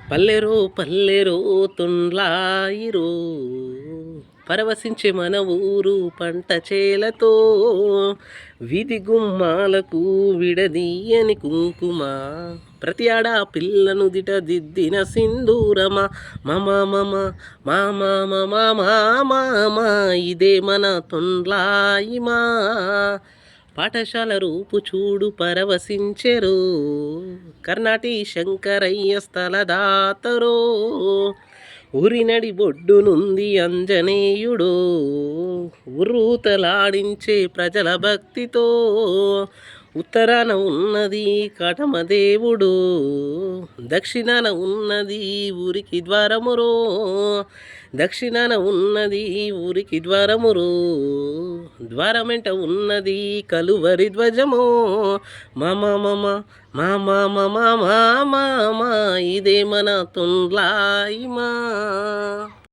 పల్లెరో పల్లెరో తుండ్లాయిరో పరవశించే మన ఊరు పంట చేలతో వీధి గుమ్మాలకు విడదీయని కుంకుమ ప్రతి ఆడ పిల్లను దిద్దిన సింధూరమా మమ మమ మామ మమ మామ ఇదే మన తొండ్లాయిమా పాఠశాల రూపు చూడు పరవశించెరు కర్ణాటి శంకరయ్య స్థలదాతరో ఊరినడి బొడ్డునుంది అంజనేయుడు ఉర్రూతలాడించే ప్రజల భక్తితో ఉత్తరాన ఉన్నది కటమదేవుడు దక్షిణాన ఉన్నది ఊరికి ద్వారమురో దక్షిణాన ఉన్నది ఊరికి ద్వారమురో ద్వారమెంట ఉన్నది కలువరి ధ్వజము మమ మమ మామ మమ మామ ఇదే మన తొండ్లాయిమా.